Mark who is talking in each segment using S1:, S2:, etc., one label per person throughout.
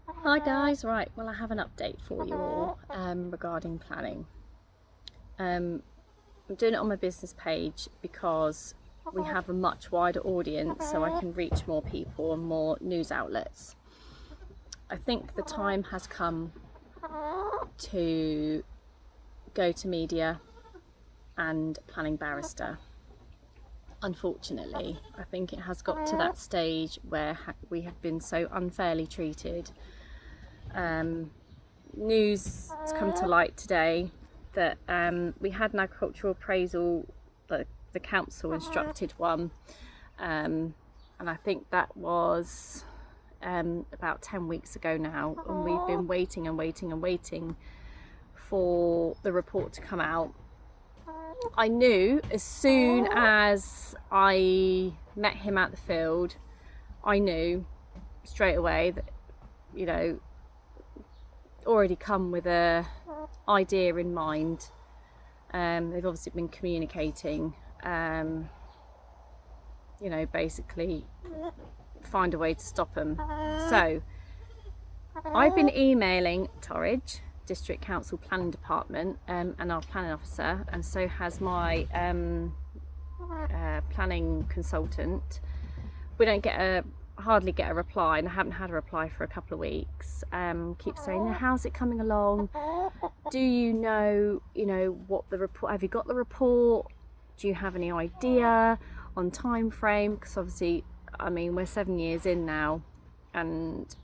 S1: Hi guys, right, well I have an update for you all regarding planning. I'm doing it on my business page because we have a much wider audience, so I can reach more people and more news outlets. I think the time has come to go to media and planning barrister. Unfortunately, I think it has got to that stage where we have been so unfairly treated. News has come to light today that we had an agricultural appraisal, the council instructed one, and I think that was about 10 weeks ago now, and we've been waiting and waiting and waiting for the report to come out. I knew as soon as I met him at the field, I knew straight away that, you know, already come with a idea in mind. They've obviously been communicating, you know, basically find a way to stop them. So I've been emailing Torridge District Council Planning Department and our planning officer, and so has my planning consultant. We don't hardly get a reply, and I haven't had a reply for a couple of weeks. Keep saying, how's it coming along? Do you know what the report, have you got the report? Do you have any idea on time frame? Because obviously, I mean, we're 7 years in now, and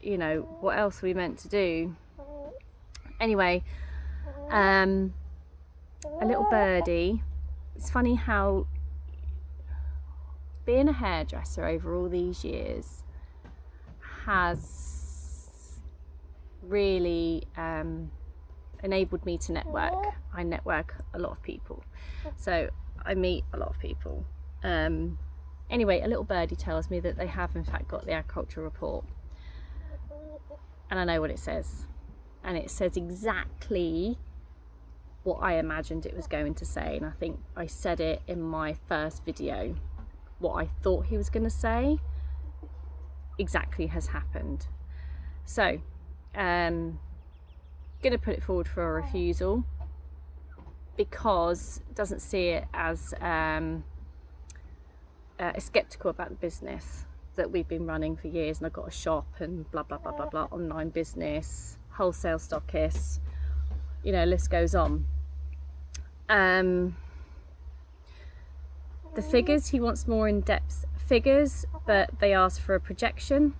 S1: you know, what else are we meant to do? Anyway, a little birdie. It's funny how being a hairdresser over all these years has really enabled me to network. I network a lot of people, so I meet a lot of people. Anyway, a little birdie tells me that they have in fact got the agricultural report, and I know what it says, and it says exactly what I imagined it was going to say, and I think I said it in my first video. What I thought he was going to say exactly has happened. So going to put it forward for a refusal because it doesn't see it as skeptical about the business that we've been running for years, and I've got a shop and blah blah blah blah blah, online business, wholesale stockists, you know, list goes on. The figures, he wants more in-depth figures, but they ask for a projection.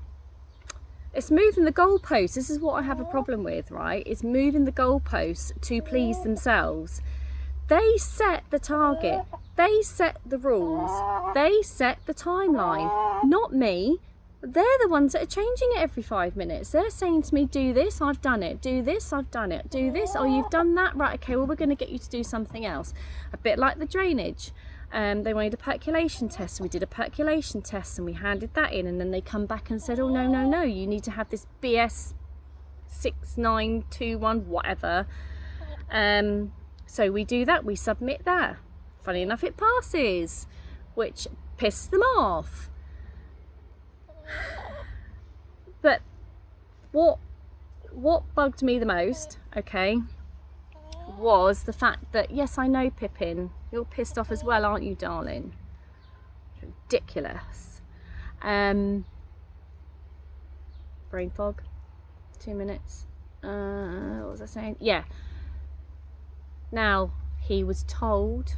S1: It's moving the goalposts. This is what I have a problem with, right? It's moving the goalposts to please themselves. They set the target, they set the rules, they set the timeline, not me. They're the ones that are changing it every 5 minutes. They're saying to me, do this, I've done it. Do this, I've done it. Do this, oh, you've done that? Right, okay, well, we're going to get you to do something else. A bit like the drainage. They wanted a percolation test, so we did a percolation test and we handed that in, and then they come back and said, oh, no, you need to have this BS 6921, whatever. So we do that, we submit that. Funny enough, it passes, which pissed them off. But what bugged me the most, okay, was the fact that, yes, I know, Pippin, you're pissed off as well, aren't you, darling? Ridiculous. Brain fog. 2 minutes. What was I saying? Yeah. Now, he was told,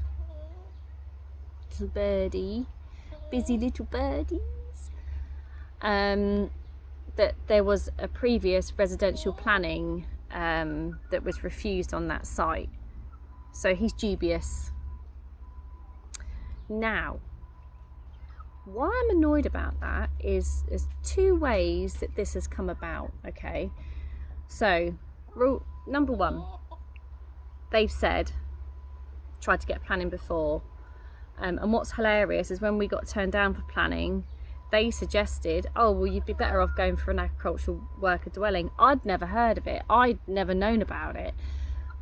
S1: little birdie, busy little birdies, that there was a previous residential planning that was refused on that site. So he's dubious. Now, why I'm annoyed about that is there's 2 ways that this has come about, okay? So, rule number 1, they've said, tried to get planning before, and what's hilarious is when we got turned down for planning, they suggested, oh, well, you'd be better off going for an agricultural worker dwelling. I'd never heard of it. I'd never known about it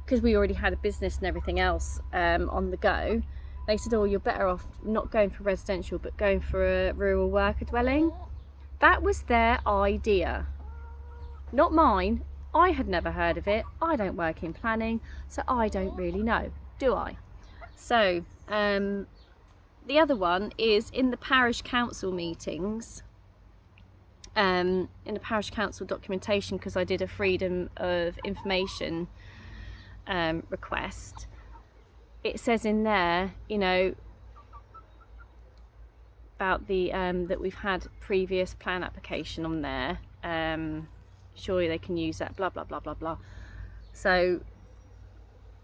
S1: because we already had a business and everything else on the go. They said, oh, you're better off not going for residential but going for a rural worker dwelling. That was their idea, not mine. I had never heard of it. I don't work in planning, so I don't really know, do I? So the other one is in the parish council meetings, in the parish council documentation, because I did a freedom of information request. It says in there, you know, about the that we've had previous plan application on there. Surely they can use that, blah blah blah blah blah. So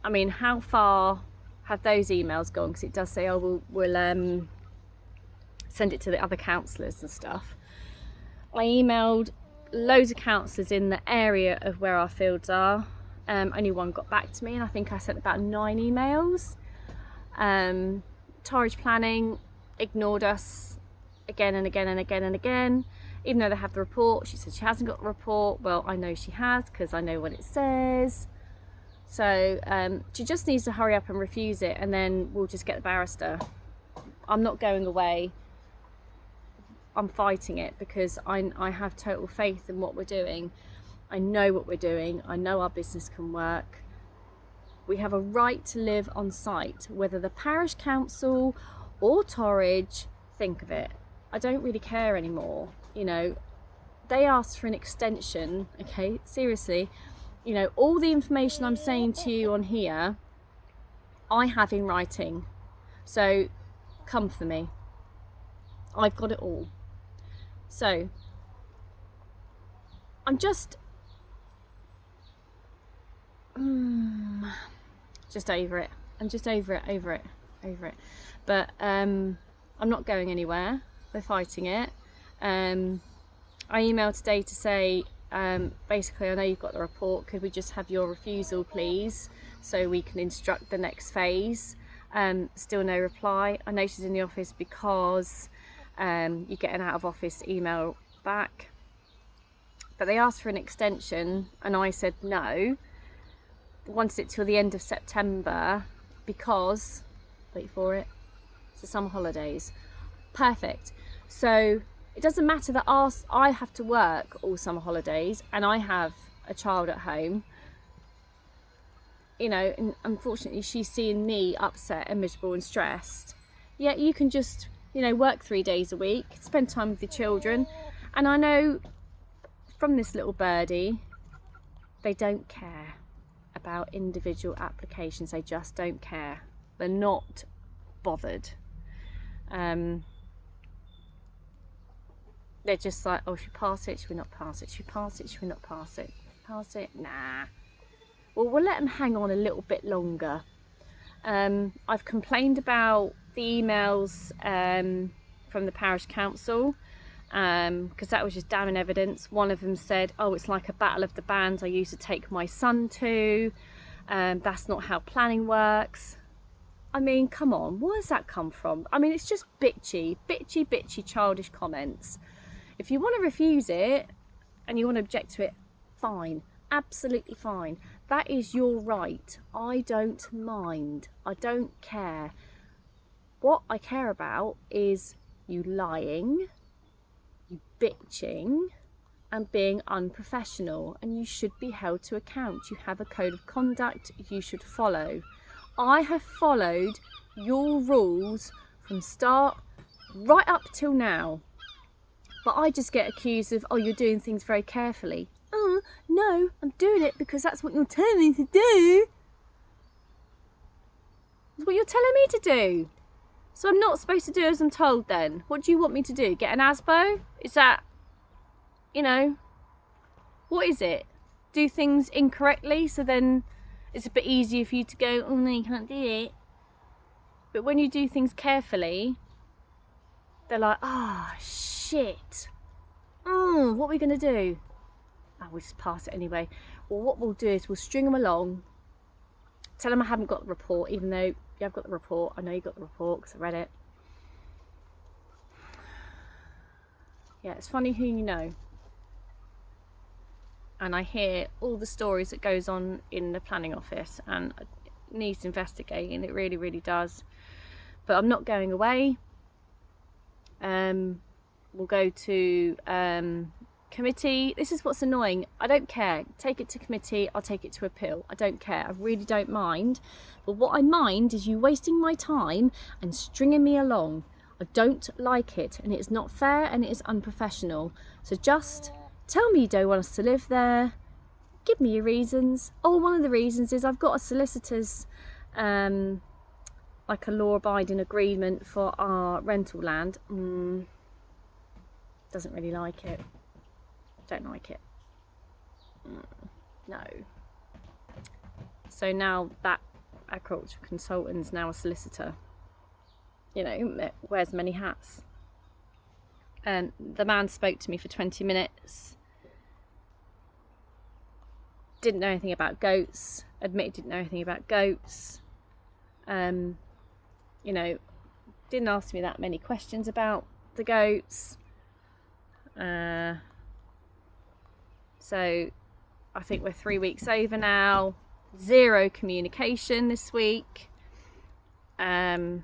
S1: I mean, how far have those emails gone? Because it does say, oh, we'll send it to the other councillors and stuff. I emailed loads of councillors in the area of where our fields are. Only one got back to me, and I think I sent about 9 emails. Torridge Planning ignored us again and again and again and again, even though they have the report. She said she hasn't got the report. Well, I know she has, because I know what it says. So she just needs to hurry up and refuse it, and then we'll just get the barrister. I'm not going away. I'm fighting it, because I have total faith in what we're doing. I know what we're doing. I know our business can work. We have a right to live on site, whether the parish council or Torridge think of it. I don't really care anymore. You know, they asked for an extension. Okay, seriously, you know, all the information I'm saying to you on here, I have in writing. So come for me. I've got it all. So I'm just over it. I'm just over it. But I'm not going anywhere. We're fighting it. I emailed today to say, basically, I know you've got the report. Could we just have your refusal, please, so we can instruct the next phase? Still no reply. I noticed in the office, because you get an out of office email back. But they asked for an extension, and I said no. Wanted it till the end of September, because, wait for it, it's the summer holidays. Perfect. So it doesn't matter that I have to work all summer holidays, and I have a child at home. You know, and unfortunately she's seeing me upset and miserable and stressed. Yet you can just, you know, work 3 days a week, spend time with the children. And I know from this little birdie, they don't care about individual applications. They just don't care. They're not bothered. They're just like, oh, should we pass it? Should we not pass it? Should we pass it? Should we not pass it? Pass it? Nah. Well, we'll let them hang on a little bit longer. I've complained about the emails from the parish council, because that was just damning evidence. One of them said, oh, it's like a battle of the bands I used to take my son to. That's not how planning works. I mean, come on, where does that come from? I mean, it's just bitchy, childish comments. If you want to refuse it and you want to object to it, fine, absolutely fine. That is your right. I don't mind. I don't care. What I care about is you lying, you bitching, and being unprofessional, and you should be held to account. You have a code of conduct you should follow. I have followed your rules from start right up till now. But I just get accused of, oh, you're doing things very carefully. Oh, no, I'm doing it because that's what you're telling me to do. That's what you're telling me to do. So I'm not supposed to do as I'm told then. What do you want me to do? Get an ASBO? Is that, you know, what is it? Do things incorrectly so then it's a bit easier for you to go, oh no, you can't do it. But when you do things carefully, they're like, oh shit. What are we going to do? Oh, we'll just pass it anyway. Well, what we'll do is we'll string them along, tell them I haven't got the report, even though you have got the report. I know you got the report because I read it. Yeah, it's funny who you know. And I hear all the stories that goes on in the planning office, and it needs investigating. It really, really does. But I'm not going away. will go to committee. This is what's annoying. I don't care. Take it to committee. I'll take it to appeal. I don't care. I really don't mind. But what I mind is you wasting my time and stringing me along. I don't like it, and it's not fair, and it is unprofessional. So just tell me you don't want us to live there. Give me your reasons. Oh, one of the reasons is I've got a solicitor's like a law-abiding agreement for our rental land. Doesn't really like it. Don't like it. No. So now that agricultural consultant's now a solicitor. You know, wears many hats. And the man spoke to me for 20 minutes. Didn't know anything about goats. Admitted didn't know anything about goats. You know, didn't ask me that many questions about the goats. So I think we're 3 weeks over now. Zero communication this week. But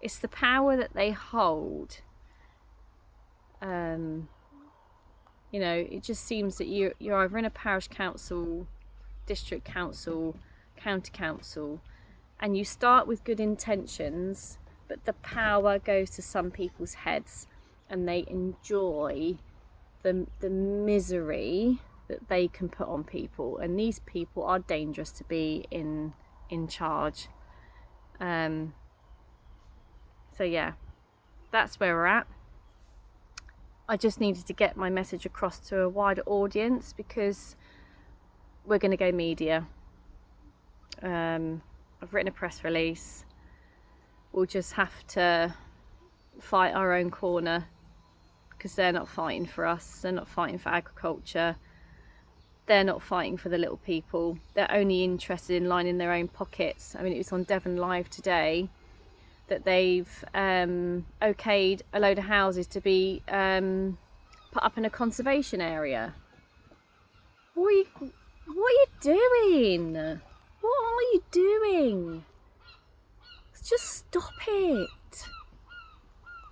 S1: it's the power that they hold. You know, it just seems that you're either in a parish council, district council, county council, and you start with good intentions, but the power goes to some people's heads, and they enjoy the misery that they can put on people, and these people are dangerous to be in charge. So yeah, that's where we're at. I just needed to get my message across to a wider audience because we're going to go media. I've written a press release. We'll just have to fight our own corner because they're not fighting for us. They're not fighting for agriculture. They're not fighting for the little people. They're only interested in lining their own pockets. I mean, it was on Devon Live today that they've okayed a load of houses to be put up in a conservation area. What are you doing? What are you doing? Just stop it.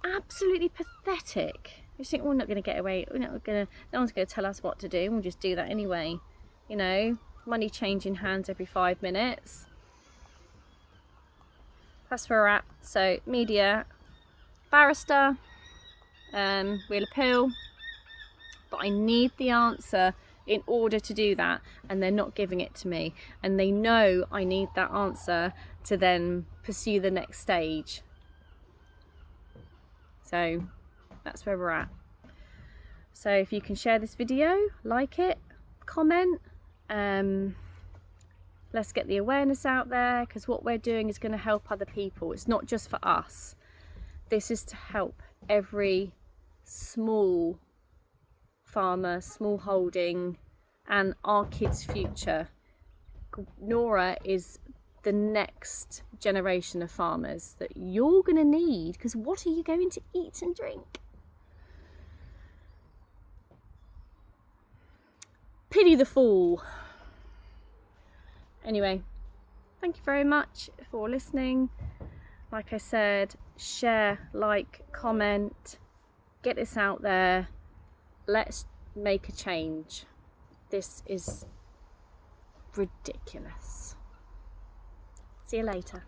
S1: Absolutely pathetic. I just think we're not going to get away. No one's going to tell us what to do. We'll just do that anyway. You know, money changing hands every 5 minutes. That's where we're at. So media, barrister, we'll appeal, but I need the answer in order to do that, and they're not giving it to me, and they know I need that answer to then pursue the next stage. So that's where we're at. So if you can share this video, like it, comment, let's get the awareness out there, because what we're doing is going to help other people. It's not just for us. This is to help every small farmer, small holding, and our kids' future. Nora is the next generation of farmers that you're going to need, because what are you going to eat and drink? Pity the fool. Anyway, thank you very much for listening. Like I said, share, like, comment, get this out there. Let's make a change. This is ridiculous. See you later.